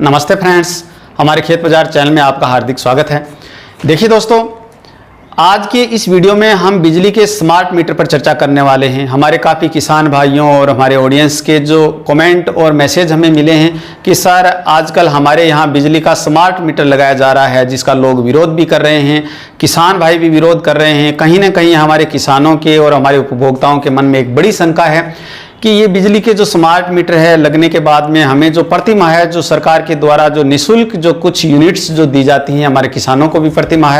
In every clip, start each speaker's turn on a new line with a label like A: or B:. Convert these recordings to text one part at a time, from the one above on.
A: नमस्ते फ्रेंड्स, हमारे खेत बाजार चैनल में आपका हार्दिक स्वागत है। देखिए दोस्तों, आज के इस वीडियो में हम बिजली के स्मार्ट मीटर पर चर्चा करने वाले हैं। हमारे काफ़ी किसान भाइयों और हमारे ऑडियंस के जो कमेंट और मैसेज हमें मिले हैं कि सर आजकल हमारे यहाँ बिजली का स्मार्ट मीटर लगाया जा रहा है, जिसका लोग विरोध भी कर रहे हैं, किसान भाई भी विरोध कर रहे हैं। कहीं ना कहीं हमारे किसानों के और हमारे उपभोक्ताओं के मन में एक बड़ी शंका है कि ये बिजली के जो स्मार्ट मीटर है लगने के बाद में हमें जो प्रति माह है जो सरकार के द्वारा जो निःशुल्क जो कुछ यूनिट्स जो दी जाती हैं, हमारे किसानों को भी प्रति माह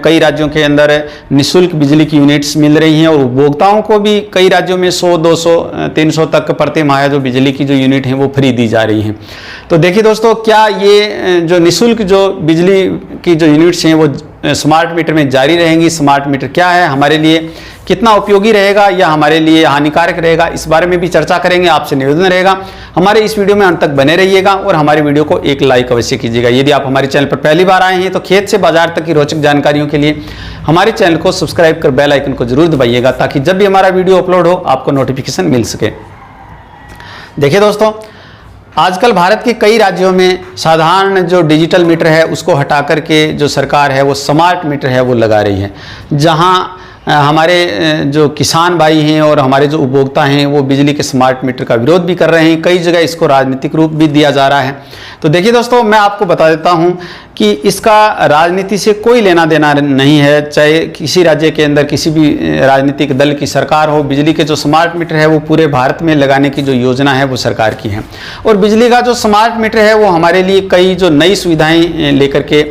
A: कई राज्यों के अंदर निःशुल्क बिजली की यूनिट्स मिल रही हैं और उपभोक्ताओं को भी कई राज्यों में 100, 200, 300 तक प्रति माह जो बिजली की जो यूनिट हैं वो फ्री दी जा रही हैं। तो देखिए दोस्तों, क्या ये जो निःशुल्क जो बिजली की जो यूनिट्स हैं वो स्मार्ट मीटर में जारी रहेंगी? स्मार्ट मीटर क्या है, हमारे लिए कितना उपयोगी रहेगा या हमारे लिए हानिकारक रहेगा, इस बारे में भी चर्चा करेंगे। आपसे निवेदन रहेगा हमारे इस वीडियो में अंत तक बने रहिएगा और हमारे वीडियो को एक लाइक अवश्य कीजिएगा। यदि आप हमारे चैनल पर पहली बार आए हैं तो खेत से बाजार तक की रोचक जानकारियों के लिए हमारे चैनल को सब्सक्राइब कर बेल आइकन को जरूर दबाइएगा, ताकि जब भी हमारा वीडियो अपलोड हो आपको नोटिफिकेशन मिल सके। देखिए दोस्तों, आजकल भारत के कई राज्यों में साधारण जो डिजिटल मीटर है उसको हटा करके जो सरकार है वो स्मार्ट मीटर है वो लगा रही है। जहां हमारे जो किसान भाई हैं और हमारे जो उपभोक्ता हैं वो बिजली के स्मार्ट मीटर का विरोध भी कर रहे हैं। कई जगह इसको राजनीतिक रूप भी दिया जा रहा है। तो देखिए दोस्तों, मैं आपको बता देता हूं कि इसका राजनीति से कोई लेना देना नहीं है। चाहे किसी राज्य के अंदर किसी भी राजनीतिक दल की सरकार हो, बिजली के जो स्मार्ट मीटर है वो पूरे भारत में लगाने की जो योजना है वो सरकार की है। और बिजली का जो स्मार्ट मीटर है वो हमारे लिए कई जो नई सुविधाएं लेकर के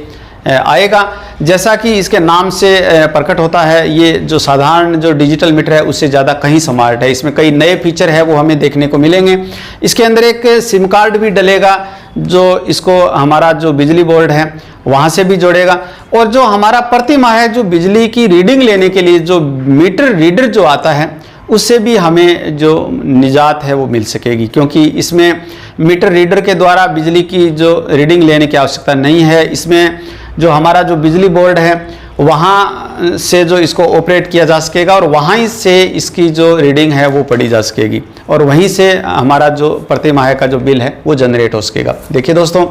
A: आएगा। जैसा कि इसके नाम से प्रकट होता है, ये जो साधारण जो डिजिटल मीटर है उससे ज़्यादा कहीं स्मार्ट है। इसमें कई नए फीचर है वो हमें देखने को मिलेंगे। इसके अंदर एक सिम कार्ड भी डलेगा जो इसको हमारा जो बिजली बोर्ड है वहाँ से भी जोड़ेगा। और जो हमारा प्रति माह है जो बिजली की रीडिंग लेने के लिए जो मीटर रीडर जो आता है उससे भी हमें जो निजात है वो मिल सकेगी, क्योंकि इसमें मीटर रीडर के द्वारा बिजली की जो रीडिंग लेने की आवश्यकता नहीं है। इसमें जो हमारा जो बिजली बोर्ड है वहाँ से जो इसको ऑपरेट किया जा सकेगा और वहीं से इसकी जो रीडिंग है वो पढ़ी जा सकेगी और वहीं से हमारा जो प्रति माह का जो बिल है वो जनरेट हो सकेगा। देखिए दोस्तों,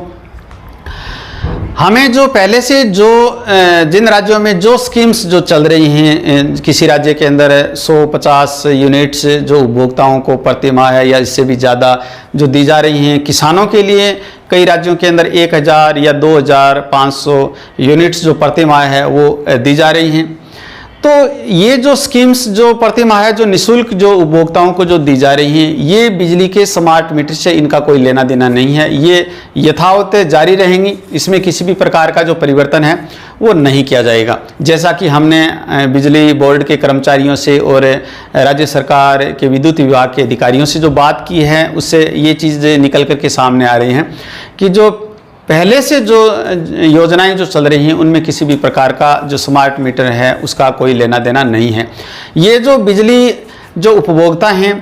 A: हमें जो पहले से जो जिन राज्यों में जो स्कीम्स जो चल रही हैं, किसी राज्य के अंदर 150 यूनिट्स जो उपभोक्ताओं को प्रति माह है या इससे भी ज़्यादा जो दी जा रही हैं, किसानों के लिए कई राज्यों के अंदर 1000 या 2500 यूनिट्स जो प्रति माह है वो दी जा रही हैं। तो ये जो स्कीम्स जो प्रति माह है जो निःशुल्क जो उपभोक्ताओं को जो दी जा रही हैं, ये बिजली के स्मार्ट मीटर से इनका कोई लेना देना नहीं है। ये यथावत जारी रहेंगी, इसमें किसी भी प्रकार का जो परिवर्तन है वो नहीं किया जाएगा। जैसा कि हमने बिजली बोर्ड के कर्मचारियों से और राज्य सरकार के विद्युत विभाग के अधिकारियों से जो बात की है उससे ये चीज़ें निकल कर के सामने आ रही हैं कि जो पहले से जो योजनाएं जो चल रही हैं उनमें किसी भी प्रकार का जो स्मार्ट मीटर है उसका कोई लेना देना नहीं है। ये जो बिजली जो उपभोक्ता हैं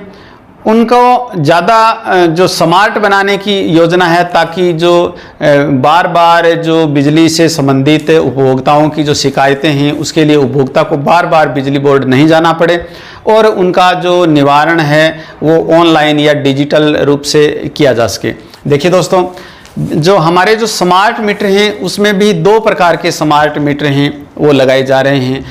A: उनको ज़्यादा जो स्मार्ट बनाने की योजना है, ताकि जो बार बार जो बिजली से संबंधित उपभोक्ताओं की जो शिकायतें हैं उसके लिए उपभोक्ता को बार बार बिजली बोर्ड नहीं जाना पड़े और उनका जो निवारण है वो ऑनलाइन या डिजिटल रूप से किया जा सके। देखिए दोस्तों, जो हमारे जो स्मार्ट मीटर हैं उसमें भी दो प्रकार के स्मार्ट मीटर हैं वो लगाए जा रहे हैं।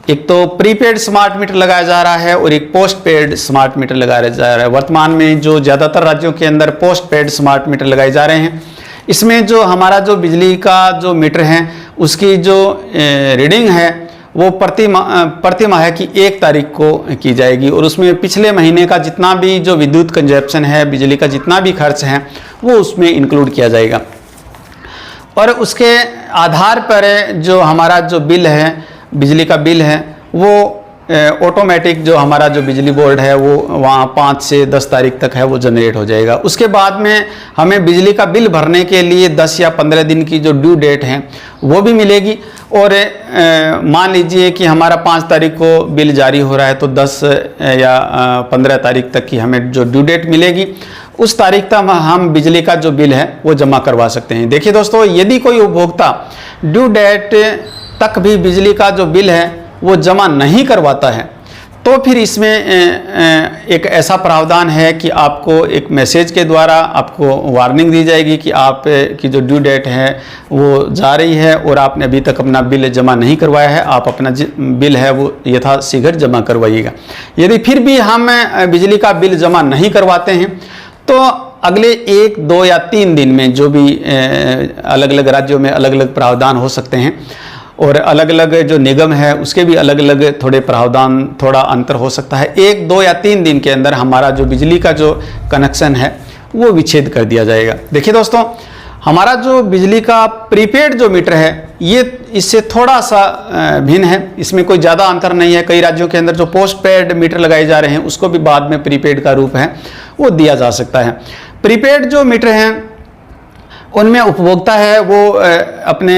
A: एक तो प्रीपेड स्मार्ट मीटर लगाया जा रहा है और एक पोस्ट पेड स्मार्ट मीटर लगाया जा रहा है। वर्तमान में जो ज़्यादातर राज्यों के अंदर पोस्ट पेड स्मार्ट मीटर लगाए जा रहे हैं, इसमें जो हमारा जो बिजली का जो मीटर है उसकी जो रीडिंग है वो प्रति माह की 1 तारीख को की जाएगी और उसमें पिछले महीने का जितना भी जो विद्युत कंजप्शन है, बिजली का जितना भी खर्च है वो उसमें इंक्लूड किया जाएगा। और उसके आधार पर जो हमारा जो बिल है, बिजली का बिल है, वो ऑटोमेटिक जो हमारा जो बिजली बोर्ड है वो वहाँ 5 से 10 तारीख तक है वो जनरेट हो जाएगा। उसके बाद में हमें बिजली का बिल भरने के लिए 10 या 15 दिन की जो ड्यू डेट है वो भी मिलेगी। और मान लीजिए कि हमारा 5 तारीख को बिल जारी हो रहा है तो 10 या 15 तारीख तक की हमें जो ड्यू डेट मिलेगी, उस तारीख तक हम बिजली का जो बिल है वो जमा करवा सकते हैं। देखिए दोस्तों, यदि कोई उपभोक्ता ड्यू डेट तक भी बिजली का जो बिल है वो जमा नहीं करवाता है तो फिर इसमें एक ऐसा प्रावधान है कि आपको एक मैसेज के द्वारा आपको वार्निंग दी जाएगी कि आप की जो ड्यू डेट है वो जा रही है और आपने अभी तक अपना बिल जमा नहीं करवाया है, आप अपना बिल है वो यथाशीघ्र जमा करवाइएगा। यदि फिर भी हम बिजली का बिल जमा नहीं करवाते हैं तो अगले 1, 2 या 3 दिन में, जो भी अलग अलग राज्यों में अलग अलग प्रावधान हो सकते हैं और अलग अलग जो निगम है उसके भी अलग अलग थोड़े प्रावधान, थोड़ा अंतर हो सकता है, 1, 2 या 3 दिन के अंदर हमारा जो बिजली का जो कनेक्शन है वो विच्छेद कर दिया जाएगा। देखिए दोस्तों, हमारा जो बिजली का प्रीपेड जो मीटर है ये इससे थोड़ा सा भिन्न है, इसमें कोई ज़्यादा अंतर नहीं है। कई राज्यों के अंदर जो पोस्ट पेड मीटर लगाए जा रहे हैं उसको भी बाद में प्रीपेड का रूप है वो दिया जा सकता है। प्रीपेड जो मीटर हैं उनमें उपभोक्ता है वो अपने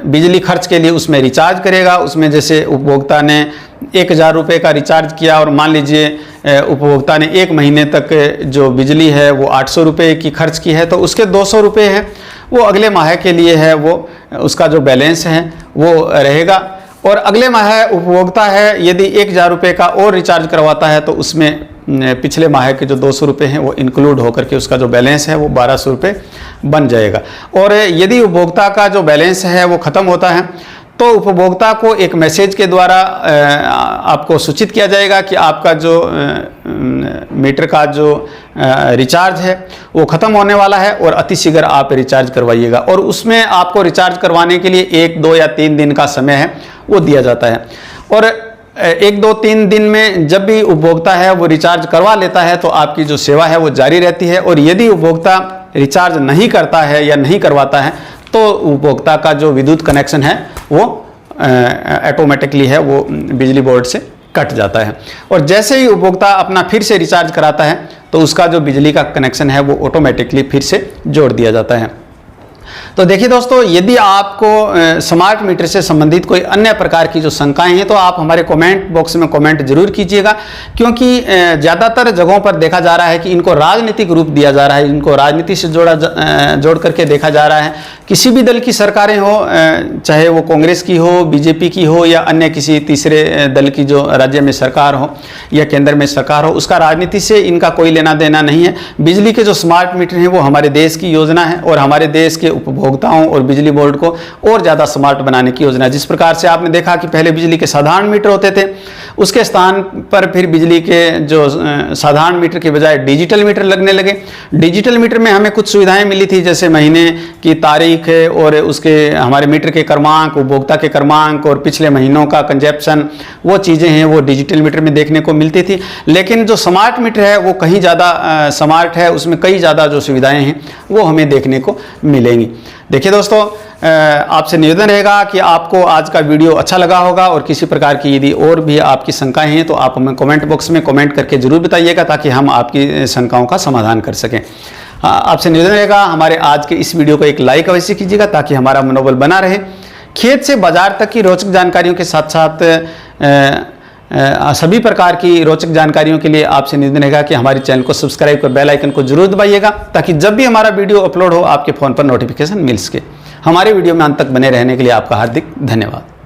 A: बिजली खर्च के लिए उसमें रिचार्ज करेगा। उसमें जैसे उपभोक्ता ने 1000 रुपये का रिचार्ज किया और मान लीजिए उपभोक्ता ने 1 महीने तक जो बिजली है वो 800 रुपये की खर्च की है, तो उसके 200 रुपये है वो अगले माह के लिए है, वो उसका जो बैलेंस है वो रहेगा। और अगले माह उपभोक्ता है यदि 1000 रुपये का और रिचार्ज करवाता है तो उसमें पिछले माह के जो 200 रुपये हैं वो इंक्लूड होकर के उसका जो बैलेंस है वो 1200 रुपये बन जाएगा। और यदि उपभोक्ता का जो बैलेंस है वो ख़त्म होता है तो उपभोक्ता को एक मैसेज के द्वारा आपको सूचित किया जाएगा कि आपका जो मीटर का जो रिचार्ज है वो ख़त्म होने वाला है और अतिशीघ्र आप रिचार्ज करवाइएगा। और उसमें आपको रिचार्ज करवाने के लिए 1, 2 या 3 दिन का समय है वो दिया जाता है। और 1, 2, 3 दिन में जब भी उपभोक्ता है वो रिचार्ज करवा लेता है तो आपकी जो सेवा है वो जारी रहती है। और यदि उपभोक्ता रिचार्ज नहीं करता है या नहीं करवाता है तो उपभोक्ता का जो विद्युत कनेक्शन है वो ऑटोमेटिकली है वो बिजली बोर्ड से कट जाता है। और जैसे ही उपभोक्ता अपना फिर से रिचार्ज कराता है तो उसका जो बिजली का कनेक्शन है वो ऑटोमेटिकली फिर से जोड़ दिया जाता है। तो देखिए दोस्तों, यदि आपको स्मार्ट मीटर से संबंधित कोई अन्य प्रकार की जो शंकाएं हैं तो आप हमारे कमेंट बॉक्स में कमेंट जरूर कीजिएगा, क्योंकि ज़्यादातर जगहों पर देखा जा रहा है कि इनको राजनीतिक रूप दिया जा रहा है, इनको राजनीति से जोड़ करके देखा जा रहा है। किसी भी दल की सरकारें हो, चाहे वो कांग्रेस की हो, बीजेपी की हो या अन्य किसी तीसरे दल की जो राज्य में सरकार हो या केंद्र में सरकार हो, उसका राजनीति से इनका कोई लेना देना नहीं है। बिजली के जो स्मार्ट मीटर हैं वो हमारे देश की योजना है और हमारे देश के उपभोक्ताओं और बिजली बोर्ड को और ज़्यादा स्मार्ट बनाने की योजना है। जिस प्रकार से आपने देखा कि पहले बिजली के साधारण मीटर होते थे, उसके स्थान पर फिर बिजली के जो साधारण मीटर के बजाय डिजिटल मीटर लगने लगे। डिजिटल मीटर में हमें कुछ सुविधाएं मिली थी, जैसे महीने की तारीख और उसके हमारे मीटर के क्रमांक, उपभोक्ता के क्रमांक और पिछले महीनों का कंजप्शन, वो चीज़ें हैं वो डिजिटल मीटर में देखने को मिलती थी। लेकिन जो स्मार्ट मीटर है वो कहीं ज़्यादा स्मार्ट है, उसमें कई ज़्यादा जो सुविधाएं हैं वो हमें देखने को मिलेंगी। देखिए दोस्तों, आपसे निवेदन रहेगा कि आपको आज का वीडियो अच्छा लगा होगा और किसी प्रकार की यदि और भी आपकी शंकाएं हैं तो आप हमें कमेंट बॉक्स में कमेंट करके जरूर बताइएगा ताकि हम आपकी शंकाओं का समाधान कर सकें। आपसे निवेदन रहेगा हमारे आज के इस वीडियो को एक लाइक अवश्य कीजिएगा ताकि हमारा मनोबल बना रहे। खेत से बाजार तक की रोचक जानकारियों के साथ साथ सभी प्रकार की रोचक जानकारियों के लिए आपसे निवेदन रहेगा कि हमारे चैनल को सब्सक्राइब कर बेल आइकन को जरूर दबाइएगा ताकि जब भी हमारा वीडियो अपलोड हो आपके फ़ोन पर नोटिफिकेशन मिल सके। हमारे वीडियो में अंत तक बने रहने के लिए आपका हार्दिक धन्यवाद।